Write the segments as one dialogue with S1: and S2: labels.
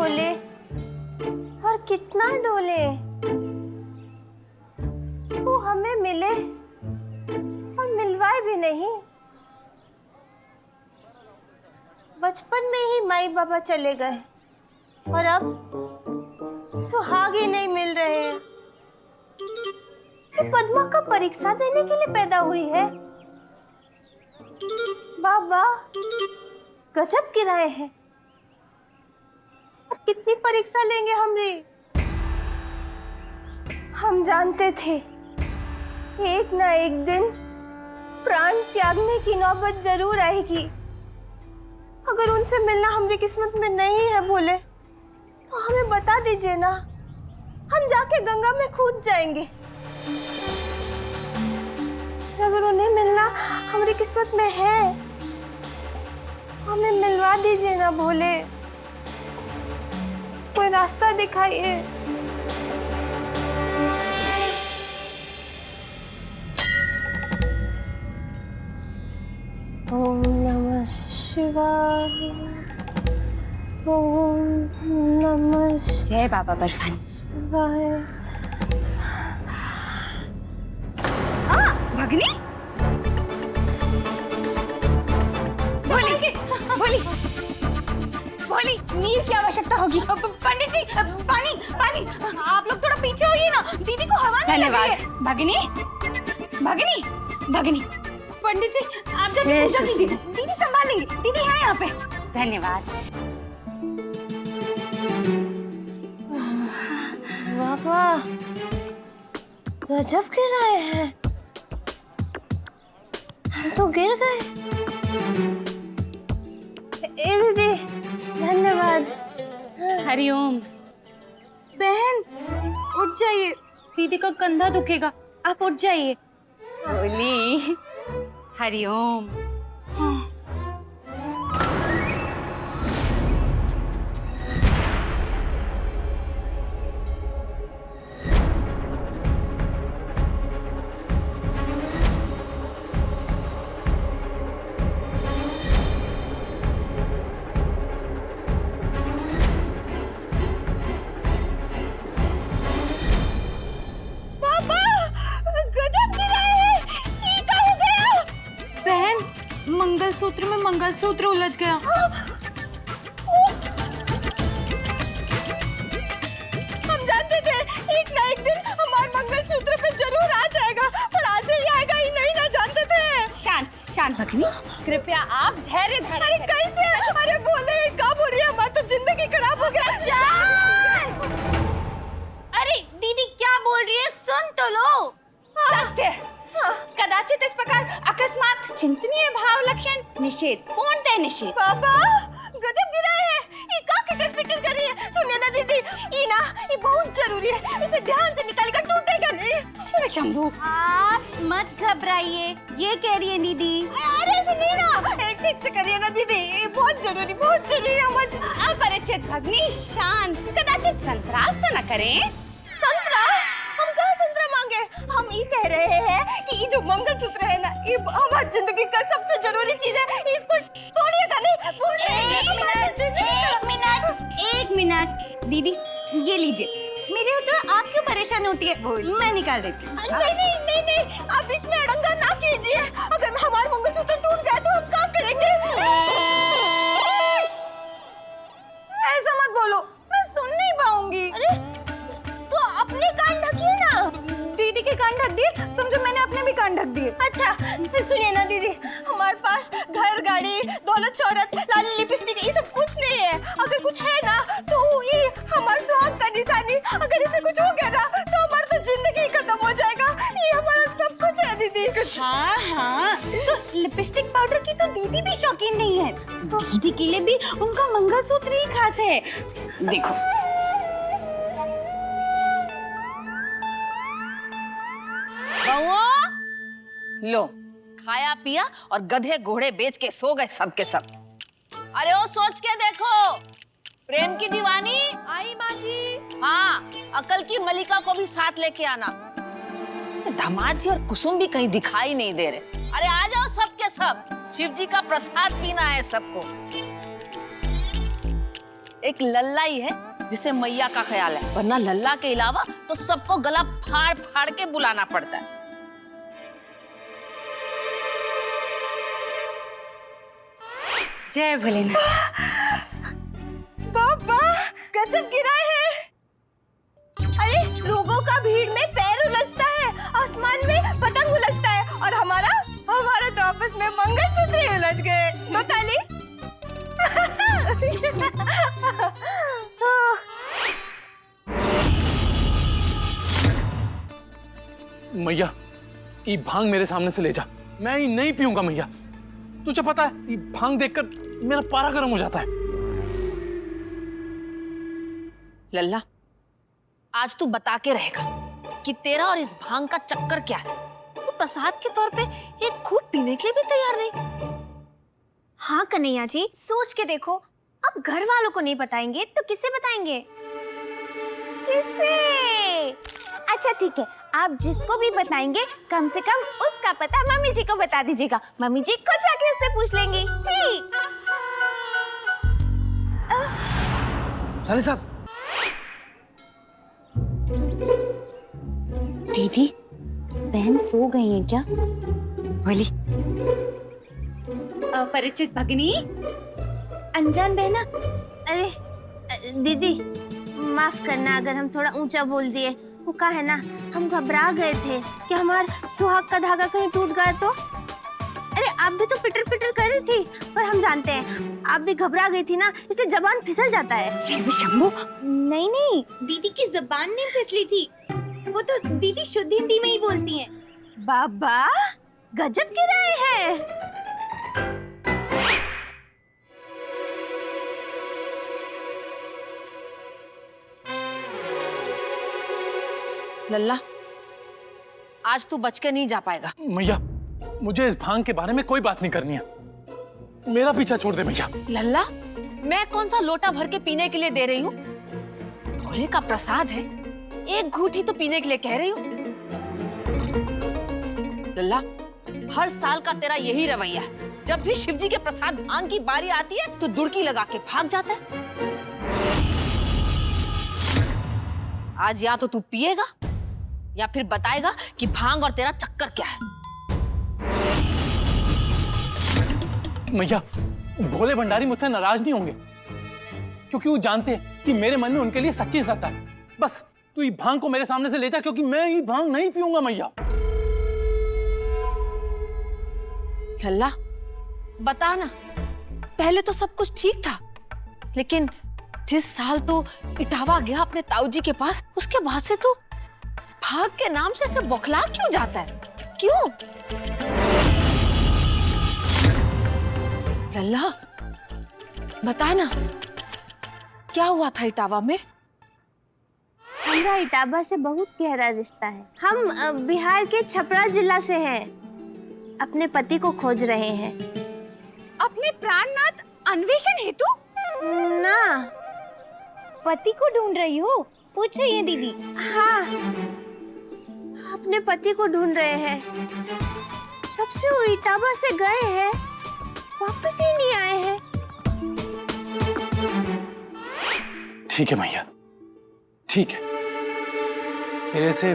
S1: डोले और कितना डोले, वो हमें मिले और मिलवाए भी नहीं। बचपन में ही माई बाबा चले गए और अब सुहाग ही नहीं मिल रहे हैं। ये पद्मा का परीक्षा देने के लिए पैदा हुई है। बाबा गजब गिराए हैं। अब कितनी परीक्षा लेंगे हमरे? हम जानते थे एक ना एक दिन प्राण त्यागने की नौबत जरूर आएगी। अगर उनसे मिलना हमारी किस्मत में नहीं है बोले तो हमें बता दीजिए ना, हम जाके गंगा में कूद जाएंगे। अगर उन्हें मिलना हमारी किस्मत में है, हमें मिलवा दीजिए ना भोले। कोई रास्ता दिखाइए। ओम नमः शिवाय। ओम नमः
S2: जय बाबा बर्फानी।
S1: शिवाय।
S2: भगनी बोली बोली बोली, नीर की आवश्यकता होगी।
S1: पंडित जी पानी पानी, आप लोग थोड़ा पीछे होइए ना, दीदी को हवा नहीं लग रही है।
S2: धन्यवाद भगनी भगनी भगनी।
S1: पंडित जी आप जब पूजा कीजिए, दीदी संभाल लेंगी, दीदी है यहाँ पे।
S2: धन्यवाद।
S1: बाबा गजब गिराए हैं, हम तो गिर गए। ए दीदी धन्यवाद।
S2: हरिओम।
S1: बहन उठ जाइए, दीदी का कंधा दुखेगा, आप उठ जाइए।
S2: बोली हरिओम।
S1: मंगलसूत्र में मंगलसूत्र उलझ गया। हम जानते थे एक ना एक दिन हमारे मंगलसूत्र पे जरूर आ जाएगा, पर आज ही आएगा ही नहीं ना जानते थे।
S2: शांत शांत भगनी, कृपया आप धैर्य धरें।
S1: अरे कैसे? अरे बोले क्या बोल रही है, हमारी तो जिंदगी खराब हो गया। अरे दीदी क्या बोल रही है, सुन तो लो।
S2: सत्य। कदाचित इस प्रकार अकस्मात चिंतनीय भाव लक्षण निषेध, पूर्णतः निषेध।
S1: पापा गजब गिराए हैं, ये क्या किटर पिटर कर रही है। सुनिए ना दीदी, ये बहुत जरूरी है, इसे ध्यान से निकालेगा, टूटेगा नहीं।
S2: शिव शंभू,
S1: आप मत घबराइए, ये कह रही है दीदी। अरे सुनिए ना, एक ठीक से करिए ना दीदी, ये बहुत जरूरी है मुझे।
S2: अपरिचित भगनी शांत, कदाचित संतरास तो न करें।
S1: संतरा? हम कहाँ संतरा मांगे, हम ये कह रहे हैं कि ये जो मंगलसूत्र है ना, ये हमारी जिंदगी का सबसे जरूरी चीज है, इसको तोड़िएगा नहीं। एक मिनट दीदी, ये लीजिए। मेरे तो आप क्यों परेशान होती है, मैं निकाल देती हूँ। नहीं, आप इसमें अड़ंगा ना कीजिए। अगर हमारा मंगलसूत्र टूट गया तो हम क्या करेंगे? ऐसा मत बोलो, मैं सुन नहीं पाऊंगी। अरे तो अपने कान ढकिए ना। दीदी के कान ढक दिए, समझो मैंने अपने भी कान ढक दिए। अच्छा सुनिए ना दीदी, हमारे पास घर गाड़ी दौलत शोहरत लाली लिपस्टिक ये सब कुछ नहीं है। अगर कुछ है ना तो ये हमारे सुहाग का निशानी। अगर इसे कुछ हो गया ना तो हमारी तो जिंदगी खत्म हो जाएगा। ये हमारा सब कुछ है दीदी। हाँ तो लिपस्टिक पाउडर की तो दीदी भी शौकीन नहीं है, दीदी के लिए भी उनका मंगलसूत्र ही खास है। देखो
S2: लो, खाया पिया और गधे घोड़े बेच के सो गए सब के सब। अरे ओ सोच के देखो, प्रेम की दीवानी
S1: आई माँ जी।
S2: हाँ, अकल की मलिका को भी साथ लेके आना। दामाद जी और कुसुम भी कहीं दिखाई नहीं दे रहे। अरे आ जाओ सब के सब, शिव जी का प्रसाद पीना है सबको। एक लल्ला ही है जिसे मैया का ख्याल है, वरना लल्ला के अलावा तो सबको गला फाड़ फाड़ के बुलाना पड़ता है।
S1: जय भोलेनाथ। बाबा गजब गिराए हैं। अरे लोगों का भीड़ में पैर उलझता है, आसमान में पतंग उलझता है, और हमारा तो आपस में मंगलसूत्र ही उलझ गए। दो ताली।
S3: मैया ये भांग मेरे सामने से ले जा, मैं ये नहीं पीऊंगा मैया। तुझे पता है ये भांग देखकर मेरा पारा गर्म हो जाता है।
S2: लल्ला, आज तू बता के रहेगा कि तेरा और इस भांग का चक्कर क्या है। तू प्रसाद के तौर पे एक घूंट पीने के लिए भी तैयार नहीं।
S4: हाँ कन्हैया जी, सोच के देखो, अब घर वालों को नहीं बताएंगे तो किसे बताएंगे? किसे? अच्छा ठीक है, आप जिसको भी बताएंगे कम से कम उसका पता मम्मी जी को बता दीजिएगा। मम्मी जी खुद जाके उससे पूछ लेंगी। ठीक?
S3: साले साहब,
S4: दीदी, बहन सो गई है क्या? बोली।
S1: अपरिचित भगिनी, अनजान बहना। अरे दीदी माफ करना अगर हम थोड़ा ऊंचा बोल दिए। वो का है ना, हम घबरा गए थे कि हमारा सुहाग का धागा कहीं टूट गया तो। अरे आप भी तो पिटर पिटर कर रही थी, पर हम जानते हैं आप भी घबरा गई थी ना, इससे जबान फिसल जाता है। शंभू, नहीं, दीदी की जबान नहीं फिसली थी, वो तो दीदी शुद्ध हिंदी में ही बोलती हैं। बाबा गजब गिराए हैं।
S2: लल्ला, आज तू बच के नहीं जा पाएगा।
S3: मैया मुझे इस भांग के बारे में कोई बात नहीं करनी है, मेरा पीछा छोड़ दे मैया।
S2: लल्ला, मैं कौन सा लोटा भर के पीने के लिए दे रही हूँ? भोले का प्रसाद है, एक घूंट ही तो पीने के लिए कह रही हूँ। लल्ला, हर साल का तेरा यही रवैया है, जब भी शिवजी के प्रसाद भांग की बारी आती है तो दुड़की लगा के भाग जाता है। आज या तो तू पिएगा या फिर बताएगा कि भांग और तेरा चक्कर क्या है।
S3: मैया भोले भंडारी मुझसे नाराज नहीं होंगे, क्योंकि वो जानते हैं कि मेरे मन में उनके लिए सच्ची सत्ता है। बस तू ये भांग को मेरे सामने से ले जा, क्योंकि मैं ये भांग नहीं पीऊंगा मैया।
S2: लल्ला, बता ना, पहले तो सब कुछ ठीक था, लेकिन जिस साल तू इटावा गया अपने ताऊजी के पास, उसके बाद से तू भाग के नाम से ऐसे बौखला क्यों जाता है? क्यों? लल्ला, बता ना, क्या हुआ था इटावा में?
S1: हमारा इटावा से बहुत गहरा रिश्ता है। हम बिहार के छपरा जिला से हैं, अपने पति को खोज रहे हैं।
S4: अपने प्राणनाथ अन्वेषण हेतु?
S1: ना,
S4: पति को ढूंढ रही हो? पूछ रही है दीदी।
S1: हाँ, अपने पति को ढूंढ रहे हैं। जब से वो इटावा से गए हैं, वापस ही नहीं आए हैं।
S3: ठीक है मैया, ठीक है, तेरे से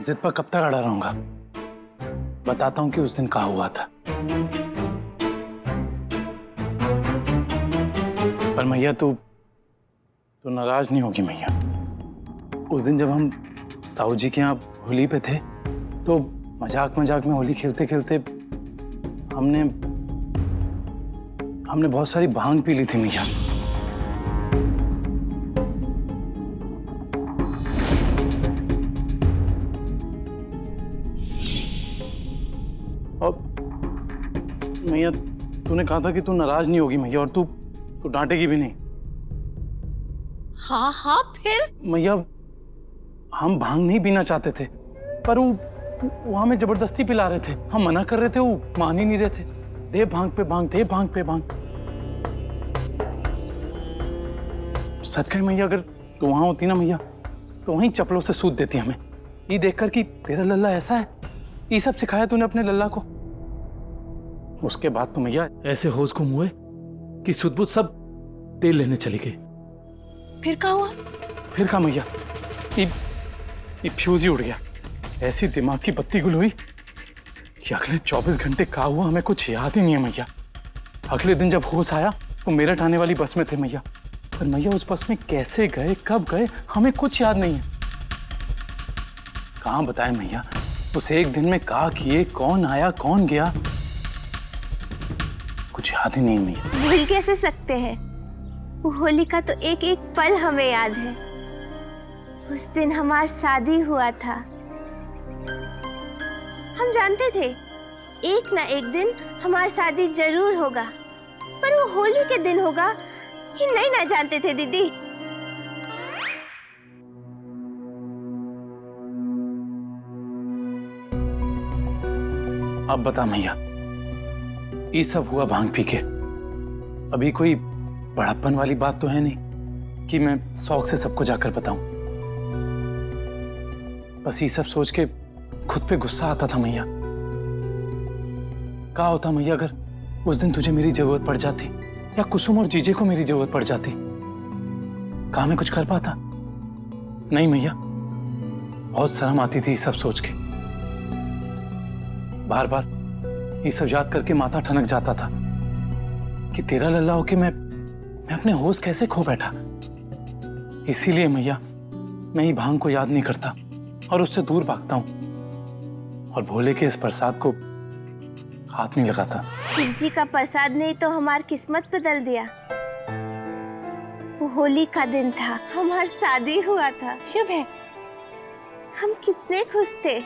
S3: जिद पर कब तक अड़ा रहूंगा। बताता हूं कि उस दिन कहा हुआ था। पर मैया तू नाराज नहीं होगी मैया। उस दिन जब हम ताऊजी के यहाँ होली पे थे, तो मजाक मजाक में होली खेलते खेलते हमने बहुत सारी भांग पी ली थी मैया। और मैया तूने कहा था कि तू नाराज नहीं होगी मैया, और तू डांटेगी भी नहीं।
S2: हाँ हाँ, फिर?
S3: मैया हम भांग नहीं पीना चाहते थे, पर वो हमें जबरदस्ती पिला रहे थे। हम मना कर रहे थे, वो मान ही नहीं रहे थे। दे भांग पे भांग, दे भांग पे भांग। सच कहे मैया, अगर तू वहां होती ना मैया, तो वहीं चपलों से सूद देती हमें, ये देखकर कि तेरा लल्ला ऐसा है। ये सब सिखाया तूने अपने लल्ला को। उसके बाद तो मैया ऐसे होश गुम हुए कि सुध बुध सब तेल लेने चली गई।
S2: फिर क्या हुआ?
S3: फिर कहा मैया, ये फ्यूज ही उड़ गया। ऐसी दिमाग की बत्ती गुल हुई कि अगले 24 घंटे क्या हुआ हमें कुछ याद ही नहीं है मैया। अगले दिन जब होश आया तो मेरठ आने वाली बस में थे मैया, पर मैया उस बस में कैसे गए, कब गए, हमें कुछ याद नहीं है। कहाँ बताएं मैया, उस एक दिन में क्या किए, कौन आया कौन गया, कुछ याद ही नहीं है मैया।
S1: भूल कैसे सकते हैं? वो होली का तो एक एक पल हमें याद है। उस दिन हमारी शादी हुआ था। हम जानते थे एक ना एक दिन हमारी शादी जरूर होगा, पर वो होली के दिन होगा ये नहीं ना जानते थे दीदी।
S3: अब बता मैया, ये सब हुआ भांग पी के। अभी कोई बड़प्पन वाली बात तो है नहीं कि मैं शौक से सबको जाकर बताऊं। बस ये सब सोच के खुद पे गुस्सा आता था मैया। क्या होता मैया अगर उस दिन तुझे मेरी जरूरत पड़ जाती, या कुसुम और जीजे को मेरी जरूरत पड़ जाती, क्या मैं कुछ कर पाता? नहीं मैया, बहुत शर्म आती थी ये सब सोच के। बार बार ये सब याद करके माथा ठनक जाता था कि तेरा लल्ला होके मैं अपने होश कैसे खो बैठा। इसीलिए मैया मैं ये भांग को याद नहीं करता और उससे दूर भागता हूं, और भोले के इस प्रसाद को हाथ नहीं लगाता।
S1: शिव जी का प्रसाद ने तो हमारी किस्मत बदल दिया। वो होली का दिन था, हमारी शादी हुआ था। शुभ है, हम कितने खुश थे,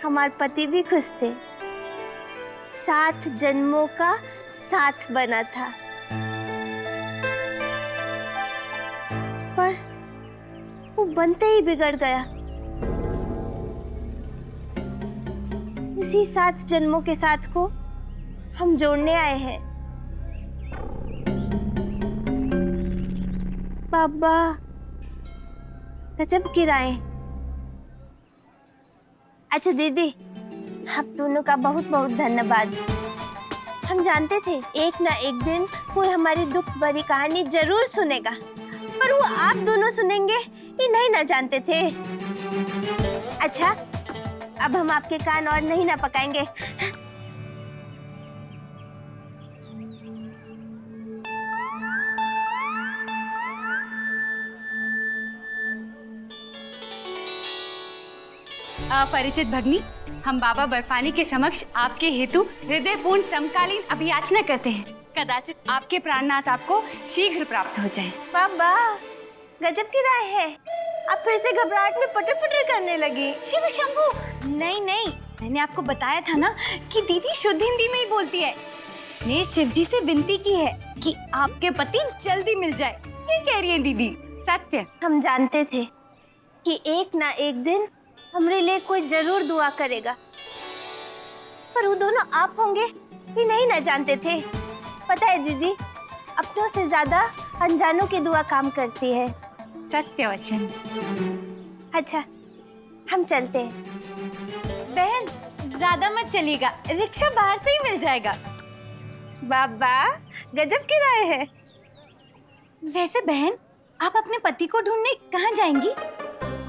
S1: हमारे पति भी खुश थे। 7 जन्मों का साथ बना था, पर वो बनते ही बिगड़ गया। इसी 7 जन्मों के साथ को हम जोड़ने आए हैं। बाबा गजब गिराए। अच्छा दीदी, आप दोनों का बहुत बहुत धन्यवाद। हम जानते थे एक ना एक दिन कोई हमारी दुख भरी कहानी जरूर सुनेगा, पर वो आप दोनों सुनेंगे ये नहीं ना जानते थे। अच्छा, अब हम आपके कान और नहीं ना पकाएंगे।
S5: परिचित भगनी, हम बाबा बर्फानी के समक्ष आपके हेतु हृदयपूर्ण समकालीन अभियाचना करते हैं। कदाचित आपके प्राणनाथ आपको शीघ्र प्राप्त हो जाएं।
S1: बाबा गजब की राय है। आप फिर से घबराहट में पटर पटर करने लगी।
S5: शिव शंभू, नहीं नहीं, मैंने आपको बताया था ना कि दीदी शुद्ध हिंदी में ही बोलती है। ने शिव जी से विनती की है कि आपके पति जल्दी मिल जाए। ये कह रही है दीदी। सत्य।
S1: हम जानते थे कि एक ना एक दिन हमारे लिए कोई जरूर दुआ करेगा, पर वो दोनों आप होंगे ये नहीं ना जानते थे। पता है दीदी, अपनों से ज्यादा अनजानों की दुआ काम करती है।
S5: सत्य वचन।
S1: अच्छा, हम चलते हैं।
S5: बहन, ज्यादा मत चलिएगा, रिक्शा बाहर से ही मिल जाएगा।
S1: बाबा गजब की राय है।
S5: वैसे बहन, आप अपने पति को ढूंढने कहाँ जाएंगी?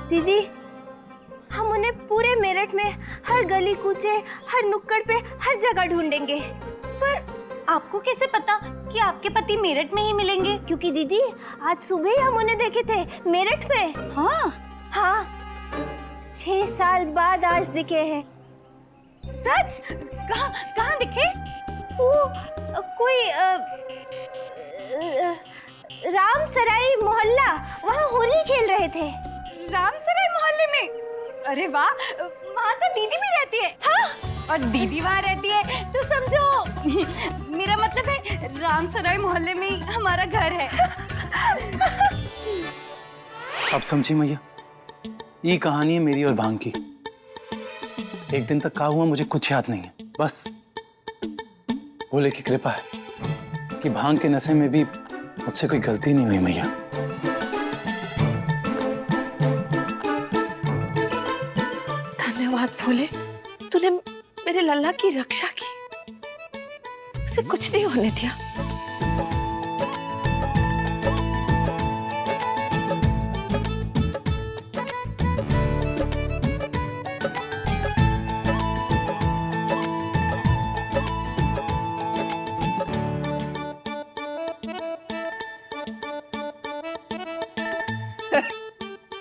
S1: दीदी, हम उन्हें पूरे मेरठ में हर गली कूचे, हर नुक्कड़ पे, हर जगह ढूंढेंगे।
S5: पर आपको कैसे पता कि आपके पति मेरठ में ही मिलेंगे?
S1: क्योंकि दीदी आज सुबह ही हम उन्हें देखे थे मेरठ में। हाँ, 6 साल बाद आज दिखे हैं।
S5: सच? कहाँ दिखे?
S1: वो कोई रामसराय मोहल्ला, वहाँ होली खेल रहे थे।
S5: रामसराय मोहल्ले में? अरे वाह, वहाँ तो दीदी भी रहती है। हाँ, और दीदी वहाँ रहती है तो समझो मेरा मतलब है रामसराय मोहल्ले में ही हमारा घर है।
S3: अब समझी मैया, ये कहानी है मेरी और भांग की। एक दिन तक क्या हुआ मुझे कुछ याद नहीं है, बस भोले की कृपा है कि भांग के नशे में भी मुझसे कोई गलती नहीं हुई मैया।
S2: धन्यवाद भोले, तूने मेरे लल्ला की रक्षा की, उसे कुछ नहीं होने दिया।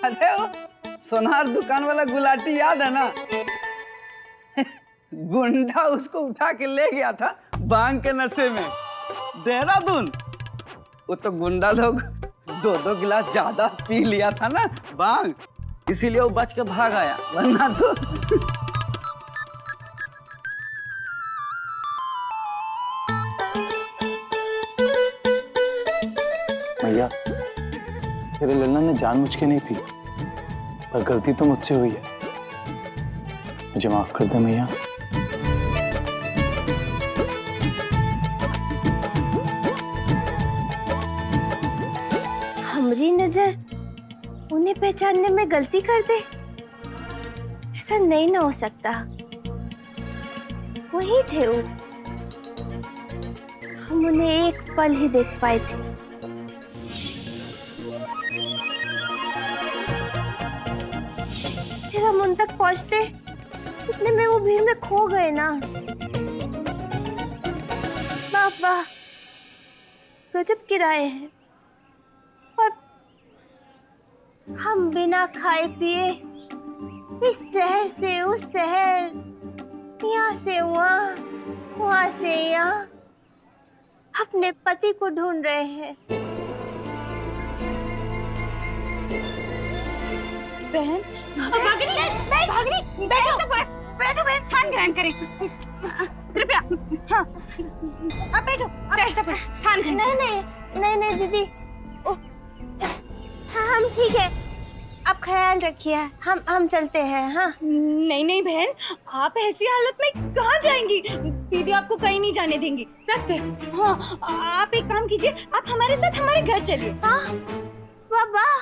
S6: अरे वो सोनार दुकान वाला गुलाटी याद है ना? गुंडा उसको उठा के ले गया था भांग के नशे में देहरादून। वो तो गुंडा लोग 2-2 गिलास ज्यादा पी लिया था ना भांग, इसीलिए वो बच के भाग आया, वरना तो
S3: मैया, तेरे लल्ला ने जानबूझ के नहीं पी, पर गलती तो मुझसे हुई है। मुझे माफ कर दे मैया।
S1: हमारी नजर उन्हें पहचानने में गलती कर दे, ऐसा नहीं ना हो सकता। वही थे वो, हम उन्हें एक पल ही देख पाए थे। फिर हम उन तक पहुंचते, इतने में वो भीड़ में खो गए ना। वाह वाह, गजब किराए हैं। और हम बिना खाए पिए इस शहर से उस शहर, यहाँ से वहाँ, वहाँ से यहाँ अपने पति को ढूंढ रहे हैं।
S5: बहन, भागनी, बैठो बहन, स्थान ग्रहण करें। कृपया, हाँ, आप बैठो, स्थान ग्रहण।
S1: नहीं दीदी, हाँ हम ठीक है, आप ख्याल रखिए, हम चलते हैं। हाँ
S5: नहीं बहन, आप ऐसी हालत में कहाँ जाएंगी? दीदी आपको कहीं नहीं जाने देंगी। सत्य? हाँ, आप एक काम कीजिए, आप हमारे साथ हमारे घर चलिए।
S1: हाँ, वाह,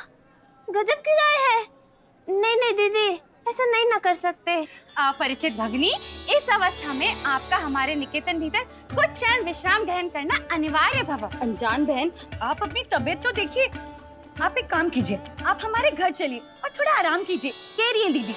S1: गजब किराए है। नहीं दीदी, ऐसा नहीं ना कर सकते।
S4: परिचित भगिनी, इस अवस्था में आपका हमारे निकेतन भीतर कुछ क्षण विश्राम ग्रहण करना अनिवार्य भव।
S5: अनजान बहन, आप अपनी तबीयत तो देखिए। आप एक काम कीजिए, आप हमारे घर चलिए और थोड़ा आराम कीजिए। कह रही है दीदी।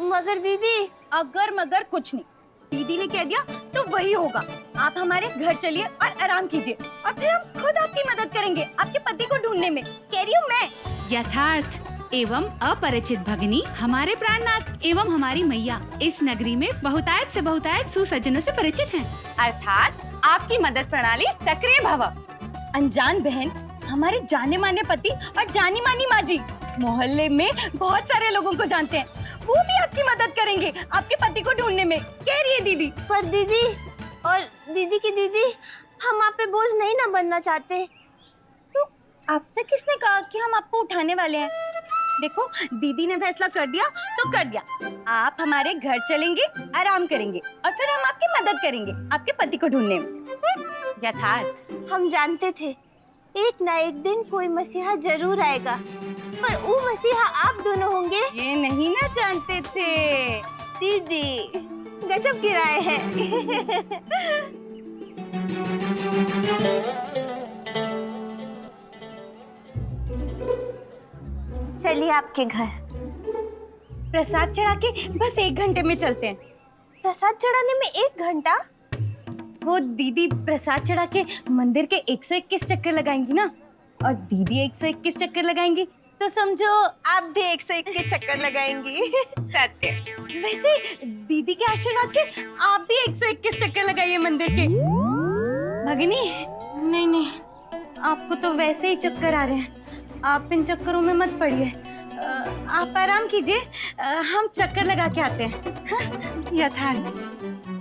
S1: मगर दीदी,
S5: अगर मगर कुछ नहीं, दीदी ने कह दिया तो वही होगा। आप हमारे घर चलिए और आराम कीजिए, और फिर हम खुद आपकी मदद करेंगे आपके पति को ढूंढने में। कह रही हूँ मैं।
S7: यथार्थ एवं अपरिचित भगिनी, हमारे प्राणनाथ एवं हमारी मैया इस नगरी में बहुतायत से बहुतायत सुसज्जनों से परिचित हैं।
S4: अर्थात आपकी मदद प्रणाली सक्रिय भव।
S5: अनजान बहन, हमारे जाने माने पति और जानी मानी माँ जी मोहल्ले में बहुत सारे लोगों को जानते हैं, वो भी आपकी मदद करेंगे आपके पति को ढूंढने में। कह रही है दीदी।
S1: पर दीदी और दीदी की दीदी, हम आप पे बोझ नहीं ना बनना चाहते।
S5: तो आपसे किसने कहा कि हम आपको उठाने वाले हैं? देखो, दीदी ने फैसला कर दिया तो कर दिया। आप हमारे घर चलेंगे, आराम करेंगे, और फिर हम आपकी मदद करेंगे आपके पति को ढूंढने में।
S4: यथार्थ
S1: हम जानते थे एक ना एक दिन कोई मसीहा जरूर आएगा, पर वो मसीहा आप दोनों होंगे,
S5: ये नहीं ना जानते थे।
S1: दीदी गजब किराए हैं। चलिए आपके घर।
S5: प्रसाद चढ़ा के बस 1 घंटे में चलते हैं।
S1: प्रसाद चढ़ाने में 1 घंटा?
S5: वो दीदी प्रसाद चढ़ा के मंदिर के 121 चक्कर लगाएंगी ना, और दीदी 121 चक्कर लगाएंगी, तो समझो
S1: आप भी 121 चक्कर लगाएंगी।
S5: सत्य। वैसे दीदी के आशीर्वाद से आप भी 121 चक्कर लगाइए मंदिर के। भगिनी, नहीं, आपको तो वैसे ही चक्कर आ रहे हैं, आप इन चक्करों में मत पड़िए। आप आराम कीजिए, हम चक्कर लगा के आते हैं। हाँ?
S7: यथार्थ